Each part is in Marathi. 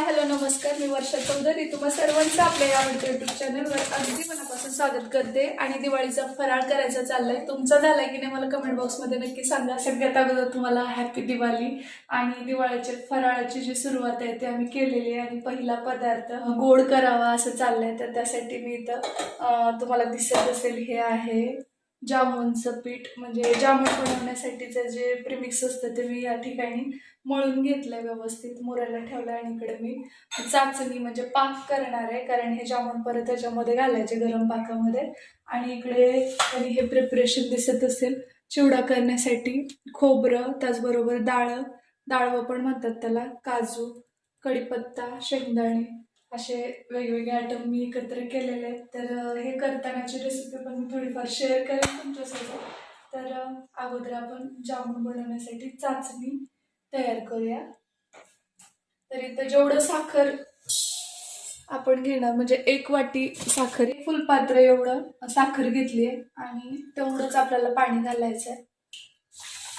हॅलो नमस्कार, मी वर्षा चौधरी तुम्हा सर्वांचं आपल्या या आवडत्या युट्यूब चॅनलवर अगदी मनापासून स्वागत करते. आणि दिवाळीचा फराळ करायचा चाललाय. तुमचा झालाय की नाही मला कमेंट बॉक्समध्ये नक्की सांगा. सगळ्यात अगोदर तुम्हाला हॅपी दिवाळी. आणि दिवाळीच्या फराळाची जी सुरुवात आहे ती आम्ही केलेली आहे आणि पहिला पदार्थ गोड करावा असं चाललंय. तर त्यासाठी मी इथं तुम्हाला दिसत असेल हे आहे जामुनचं पीठ. म्हणजे जामुन बनवण्यासाठीचं जे प्रीमिक्स असतं ते मी या ठिकाणी मळून घेतलंय, व्यवस्थित मुरायला ठेवलंय. आणि इकडे मी चाचणी म्हणजे पाक करणार आहे, कारण हे जामुन परत त्याच्यामध्ये घालायचे गरम पाकामध्ये. आणि इकडे हे प्रिपरेशन दिसत असेल चिवडा करण्यासाठी खोबरं, त्याचबरोबर डाळवं पण म्हणतात त्याला, काजू, कढीपत्ता, शेंगदाणे असे वेगवेगळे आयटम मी एकत्र केलेले आहेत. तर हे करतानाची रेसिपी पण मी थोडीफार शेअर करेन तुमच्यासोबत. तर अगोदर आपण जामुन बनवण्यासाठी चाचणी तयार करूया. तर इथं जेवढं साखर आपण घेणार, म्हणजे 1 वाटी साखर, फुलपात्र एवढं साखर घेतली आहे आणि तेवढंच आपल्याला पाणी घालायचं आहे.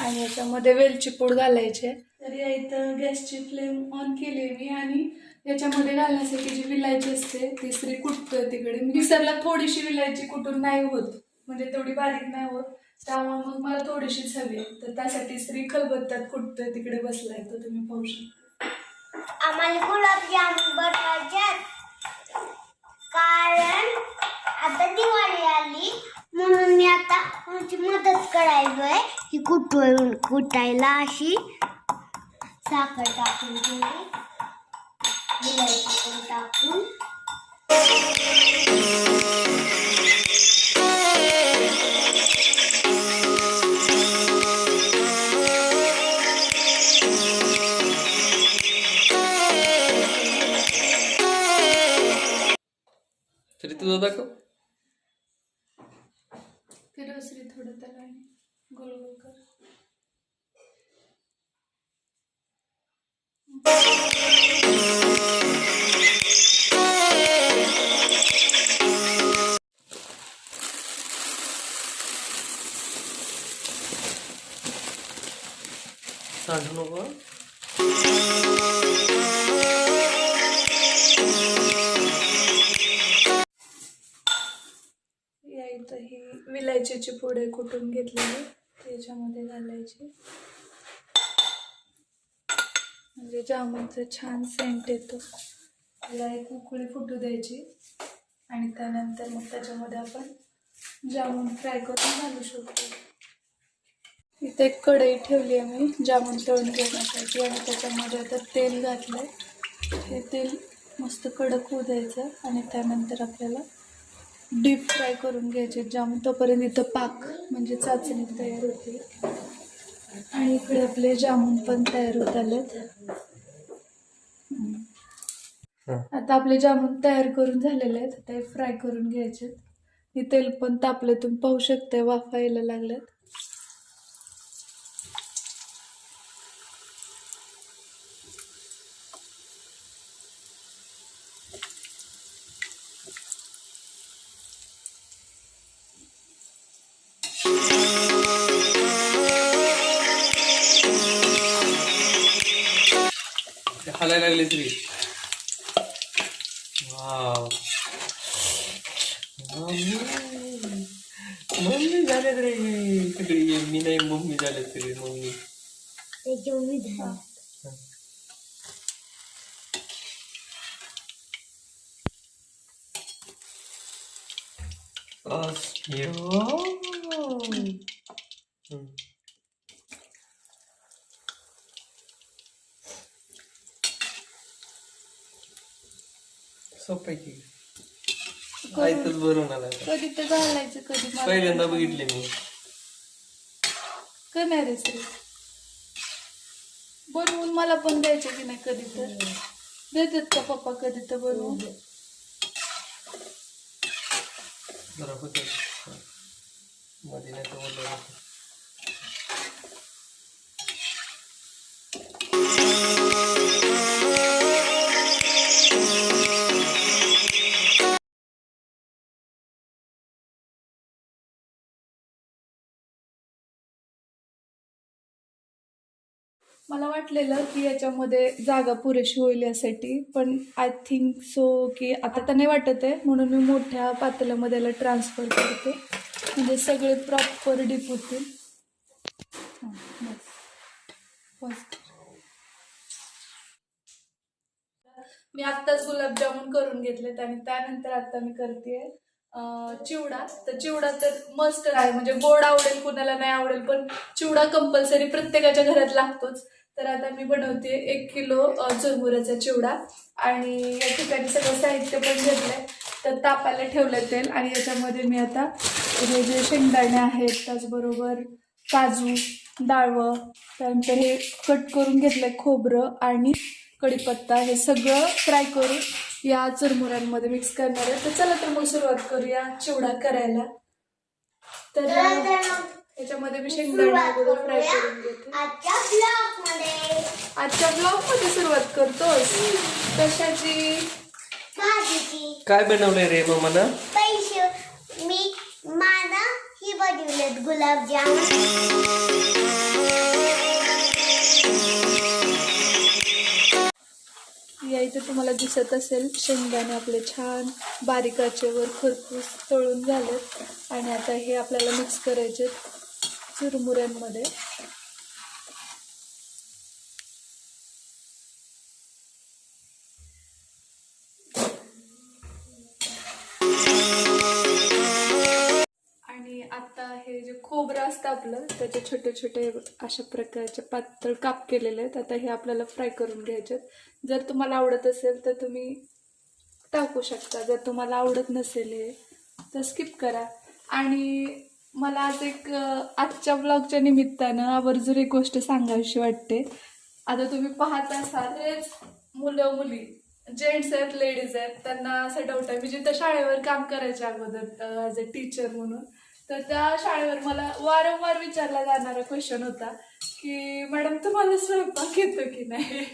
आणि याच्यामध्ये वेलची पूड घालायची आहे. तर या इथं गॅसची फ्लेम ऑन केली आहे मी. आणि याच्यामध्ये घालण्यासाठी जी विलायची असते ती श्री कुटतोय तिकडे. मिक्सरला थोडीशी विलायची कुटून नाही होत, म्हणजे तेवढी बारीक नाही होत, त्यामुळे मग मला थोडीशीच हवी आहे. तर त्यासाठी श्री खलबत्त्यात कुटतोय तिकडे बसलाय, तो तुम्ही पाहू शकता. आम्हाला गुलाबजामुन बनवायचे, कारण आता दिवाळी आली म्हणून मी आता माझी मदत करायलोय ही कुटायला. अशी साखर टाकून घेऊन विलायची पण टाकून तरी तुझं दाखव. फिरवश्री थोडं त्याला गोल गोल कर. सांडू नको. या इथं ही विलायचीची पूड कुटून घेतलेली त्याच्यामध्ये घालायची, म्हणजे जामुनचं छान सेंट येतो. त्याला एक उकळी फुटू द्यायची आणि त्यानंतर मग त्याच्यामध्ये आपण जामुन फ्राय करून घालू शकतो. इथे एक कढई ठेवली आहे मी जामुन तळून घेण्यासाठी. आणि त्याच्यामध्ये आता तेल घातलंय. हे तेल मस्त कडक होऊ द्यायचं आणि त्यानंतर आपल्याला डीप फ्राय करून घ्यायचे जामुन. तोपर्यंत इथं पाक म्हणजे चाचणी तयार होते. आणि इकडे आपले जामुन पण तयार होत आलेत. आता आपले जामुन तयार करून झालेले आहेत. आता हे फ्राय करून घ्यायचे. हे तेल पण तापले, तुम्ही पाहू शकता वाफा यायला लागल्यात. हालायला लागले तरी. वाव, मम्मी झाले रे सगळी. मी नाही, मम्मी झाले सगळी. मम्मी सोपं की आयतच भरून आला. कधी ते घालायचं, कधी पहिल्यांदा बघितले मी. करणार आहे श्री. बनवून मला पण द्यायचे की नाही, कधी तर देतात का पप्पा कधी तर बनवून. जरा होत मध्ये नाही तर बोललो. मला वाटलेलं की याच्यामध्ये जागा पुरेशी होईल यासाठी, पण आय थिंक सो की आता तर नाही वाटत आहे, म्हणून मी मोठ्या पातेल्यामध्ये याला ट्रान्सफर करते म्हणजे सगळे प्रॉपर डीप होतील. बस मी आत्ताच गुलाबजामुन करून घेतलेत आणि त्यानंतर आता मी करते चिवडा. तर चिवडा तर मस्त आहे, म्हणजे गोड आवडेल कुणाला नाही आवडेल, पण चिवडा कंपल्सरी प्रत्येकाच्या घरात लागतोच. तर आता मी बनवते 1 किलो चुरमुऱ्याचा चिवडा आणि या ठिकाणी सगळं साहित्य पण घेतलंय. तर तापायला ठेवलं तेल आणि याच्यामध्ये मी आता हे जे शेंगदाणे आहेत, त्याचबरोबर काजू, डाळवं, त्यानंतर हे कट करून घेतलंय खोबरं आणि कढीपत्ता, हे सगळं फ्राय करून या चुरमुऱ्यांमध्ये मिक्स करणार आहे. तर चला तर मग सुरुवात करूया चिवडा करायला. तर याच्यामध्ये मी शेंगदाणे अगोदर फ्राय करून घेते. आजच्या ब्लॉग मध्ये सुरुवात करतोस कशाची? काय बनवलंय रे मम्माला? पैसे मी मला ही बनवलेत गुलाबजामुन. या इथे तुम्हाला दिसत असेल शेंगदाणे आपले छान बारीक आचेवर खरपूस तळून झालेत आणि आता हे आपल्याला मिक्स करायचे चुरमुऱ्यांमध्ये. आणि आता हे जे खोबरं असतं आपलं, त्याचे छोटे छोटे अशा प्रकारचे पातळ काप केलेले आहेत. आता हे आपल्याला फ्राय करून घ्यायचे. जर तुम्हाला आवडत असेल तर तुम्ही टाकू शकता, जर तुम्हाला आवडत नसेल हे तर स्किप करा. आणि मला आज एक आजच्या ब्लॉगच्या निमित्तानं आवर्जून एक गोष्ट सांगावीशी वाटते. आता तुम्ही पाहत असाल हेच मुलं मुली, जेंट्स आहेत, लेडीज आहेत, त्यांना असं डाऊट आहे. मी जिथं शाळेवर काम करायचे अगोदर ॲज अ टीचर म्हणून, तर त्या शाळेवर मला वारंवार विचारला जाणारा क्वेश्चन होता की मॅडम तुम्हाला स्वयंपाक येतो की नाही?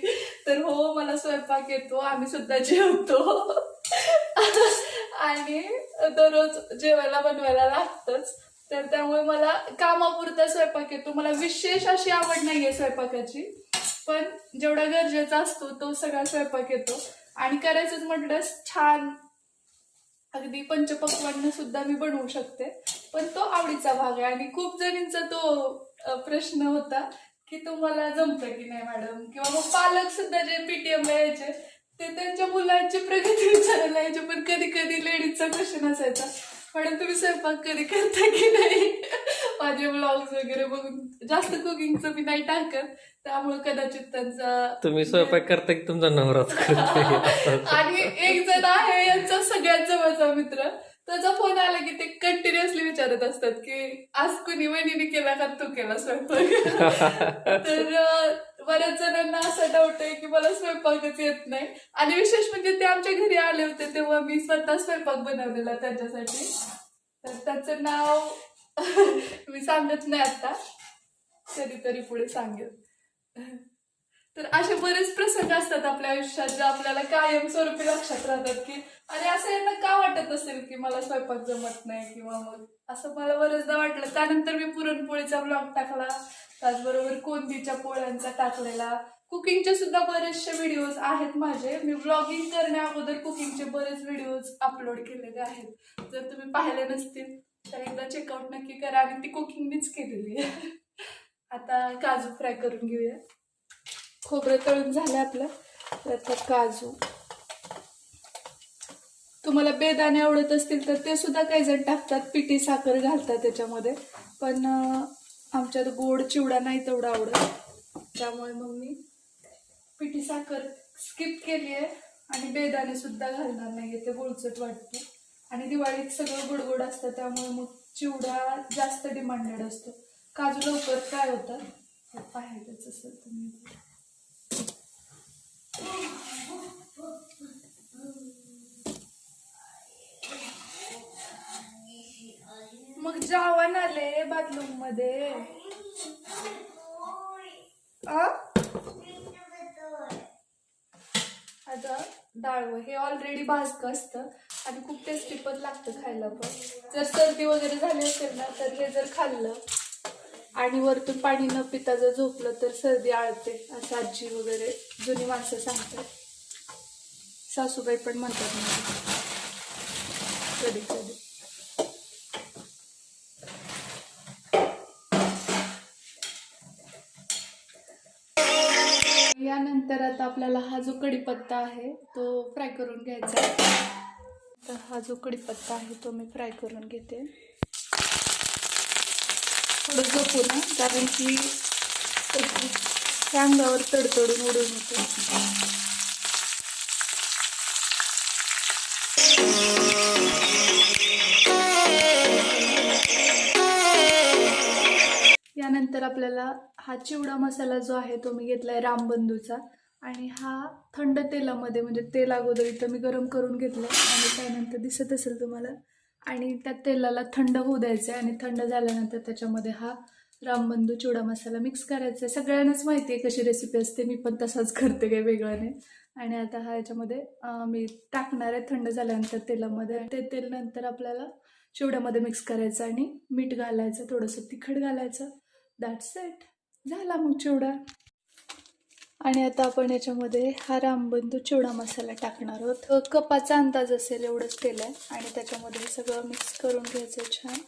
तर हो, मला स्वयंपाक येतो, आम्ही सुद्धा जेवतो आणि दररोज जेवायला बनवायला लागतंच. तर त्यामुळे मला कामापुरता स्वयंपाक येतो. मला विशेष अशी आवड नाहीये स्वयंपाकाची, पण जेवढा गरजेचा असतो तो सगळा स्वयंपाक येतो. आणि करायचंच म्हटलं छान अगदी पंचपक्वान्न सुद्धा मी बनवू शकते, पण तो आवडीचा भाग आहे. आणि खूप जणींचा तो प्रश्न होता की तुम्हाला जमतं की नाही मॅडम, किंवा मग पालक सुद्धा जे पीटीएम यायचे ते त्यांच्या मुलांची प्रगती विचारायला यायचे. पण कधी कधी लेडीजचा क्वेश्चन असायचा, मॅडम तुम्ही स्वयंपाक कधी करता की नाही? माझे ब्लॉग्स वगैरे बघून जास्त कुकिंगचं मी नाही टाकत, त्यामुळे कदाचित त्यांचा तुम्ही स्वयंपाक करता की तुमचा नवराच करतो? आणि एक जण आहे यांचा सगळ्यात जवळचा मित्र, त्याचा फोन आला की ते कंटिन्युअसली विचारत असतात की आज कुणी वहिनीने केला का तू केला स्वयंपाक? तर बऱ्याच जणांना असं डाऊट आहे की मला स्वयंपाकच येत नाही. आणि विशेष म्हणजे ते आमच्या घरी आले होते तेव्हा मी स्वतः स्वयंपाक बनवलेला त्यांच्यासाठी. तर त्याचं नाव मी सांगत नाही आता, कधीतरी पुढे सांगेल. तर असे बरेच प्रसंग असतात आपल्या आयुष्यात जे आपल्याला कायमस्वरूपी लक्षात राहतात की आणि असं यांना का वाटत असेल की मला स्वयंपाक जमत नाही, किंवा मग असं मला बरेचदा वाटलं. त्यानंतर मी पुरणपोळीचा ब्लॉग टाकला, त्याचबरोबर कोंदीच्या पोळ्यांचा टाकलेला, कुकिंगचे सुद्धा बरेचसे व्हिडिओज आहेत माझे. मी ब्लॉगिंग करण्या अगोदर कुकिंगचे बरेच व्हिडिओज अपलोड केलेले आहेत. जर तुम्ही पाहिले नसतील तर एकदा चेकआउट नक्की करा. आणि ती कुकिंग मीच केलेली आहे. आता काजू फ्राय करून घेऊया. खोबरं तळून झालं आपलं, तर आता काजू. तुम्हाला बेदाणे आवडत असतील तर ते सुद्धा काही जण टाकतात, पिठी साखर घालतात त्याच्यामध्ये, पण आमच्यात गोड चिवडा नाही तेवढा आवडत, त्यामुळे मग मी पिठी साखर स्किप केली आहे. आणि बेदाणे सुद्धा घालणार नाहीये, ते गुळचट वाटतं. आणि दिवाळीत सगळं गोडगोड असतं, त्यामुळे मग चिवडा जास्त डिमांडेड असतो. काजू लवकर काय होतं हे पाहायचंच असेल तुम्ही. मग जावण आले बाथरूम मध्ये. आता डाळवं हे ऑलरेडी भाजकं असतं आणि खूप टेस्टी पण लागतं खायला. पण जर सर्दी वगैरे झाली असेल ना तर हे जर खाल्लं आणि वरतून पाणी न पिता जर झोपलं तर सर्दी आळते, असं आजी वगैरे जुनी माणसं सांगतात. सासूबाई पण म्हणतात मला कधी कधी. यानंतर आता आपल्याला हा जो कढीपत्ता आहे तो फ्राय करून घ्यायचा. तर हा जो कढीपत्ता आहे तो मी फ्राय करून घेते. थोडं जपून ना, कारण की त्या अंगावर तडतडून उडून होतं. यानंतर आपल्याला हा चिवडा मसाला जो आहे तो मी घेतलाय रामबंधूचा. आणि हा थंड तेलामध्ये, म्हणजे तेल अगोदर इथं मी गरम करून घेतलं आणि त्यानंतर दिसत असेल तुम्हाला, आणि त्या तेलाला थंड होऊ द्यायचं आहे. आणि थंड झाल्यानंतर त्याच्यामध्ये हा रामबंधू चिवडा मसाला मिक्स करायचा आहे. सगळ्यांनाच माहिती आहे कशी रेसिपी असते, मी पण तसाच करते, काही वेगळं नाही. आणि आता हा याच्यामध्ये मी टाकणार आहे थंड झाल्यानंतर तेलामध्ये. ते तेल नंतर आपल्याला चिवड्यामध्ये मिक्स करायचं आणि मीठ घालायचं, थोडंसं तिखट घालायचं. दॅट्स इट, झाला मग चिवडा. आणि आता आपण याच्यामध्ये हा रामबंधू चिवडा मसाला टाकणार आहोत. कपाचा अंदाज असेल एवढंच तेल आहे. आणि त्याच्यामध्ये हे सगळं मिक्स करून घ्यायचं छान.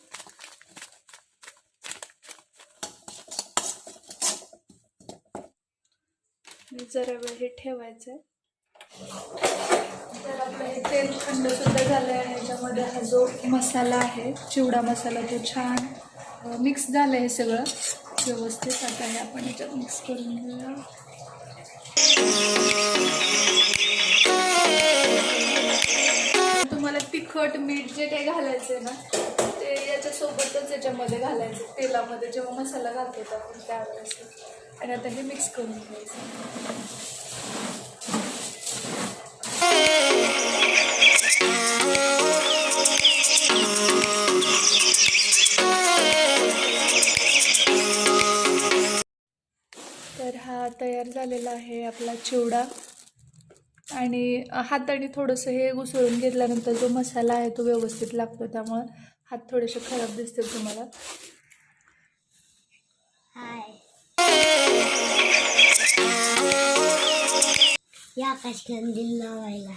जरा वेळ हे ठेवायचं आहे. तर आपलं हे तेल थंड सुद्धा झालं आहे. ह्याच्यामध्ये हा जो मसाला आहे चिवडा मसाला तो छान मिक्स झालं आहे सगळं व्यवस्थित. आता हे आपण ह्याच्यात मिक्स करून घेऊया. तुम्हाला तिखट मीठ जे काही घालायचं आहे ना ते याच्यासोबतच याच्यामध्ये घालायचं, तेलामध्ये जेव्हा मसाला घालतो आपण त्यावेळेस. आणि आता हे मिक्स करून घ्यायचं. तर हा तयार झालेला आहे आपला चिवडा. आणि हाताने थोडंसं हे घुसळून घेतल्यानंतर जो मसाला आहे तो व्यवस्थित लागतो, त्यामुळे हात थोडेसे खराब दिसतील तुम्हाला. या आकाश कंदील लावायला.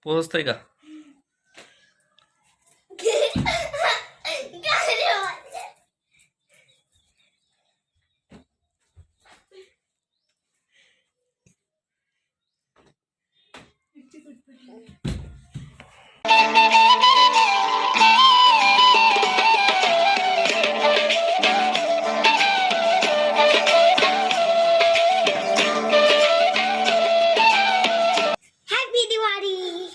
पोहोचतंय का? हॅपी दिवाळी.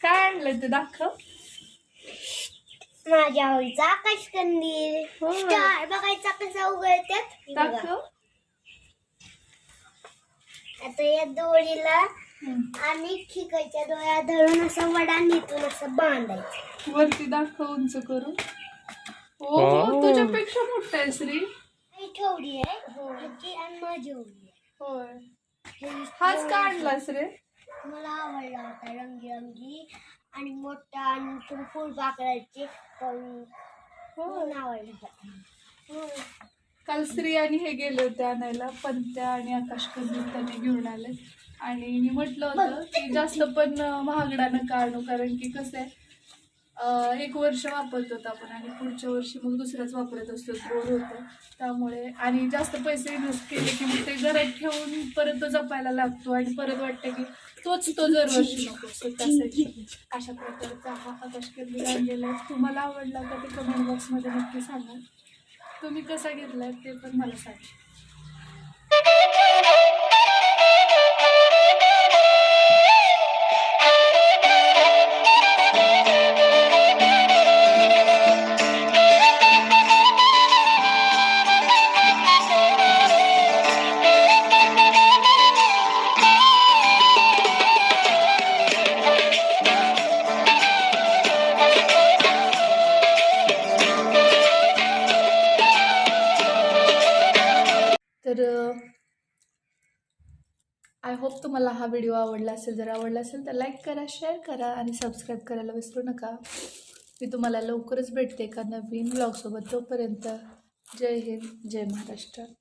काय आणलं ते दाखव. माझ्या आवडीचा आकाश कंदील. स्टार बघायचा कसा उघडतात दाखव. आता या दोरीला आणि खिकाच्या डोळ्या धरून असं वडा नेतून असं बांधायचं. वरती दाखव उंच करून. हो, तुझ्यापेक्षा मोठा आहे श्री. ही ठेवली आहे ह्याची आणि माझी एवढी आहे. होय, हाच का आणलास रे? मला आवडला होता रंगीरंगी आणि मोठा आणि फुलपाखराचे पण आवडला होता. काल श्री आणि हे गेले होते आणायला, पंत्या आणि आकाश कंदील त्यांनी घेऊन आले. आणि मी म्हटलं होतं की जास्त पण महागडा नका आणू, कारण की कसं आहे एक वर्ष वापरतो आपण आणि पुढच्या वर्षी मग दुसराच वापरत असतो, बोर होतं. त्यामुळे आणि जास्त पैसे इन्व्हेस्ट केले की मग ते घरात ठेवून परत तो जपायला लागतो आणि परत वाटतं की तोच तो दरवर्षी नको. त्यासाठी अशा प्रकारचा हा आकाश कंदील आणलेला आहे. तुम्हाला आवडला का ते कमेंट बॉक्समध्ये नक्की सांगा. तुम्ही कसा घेतलाय ते पण मला सांगा. आय होप तुम्हाला हा व्हिडिओ आवडला असेल. जर आवडला असेल तर लाईक करा, शेअर करा आणि सबस्क्राईब करायला विसरू नका. मी तुम्हाला लवकरच भेटते एका नवीन ब्लॉगसोबत. तोपर्यंत जय हिंद, जय महाराष्ट्र.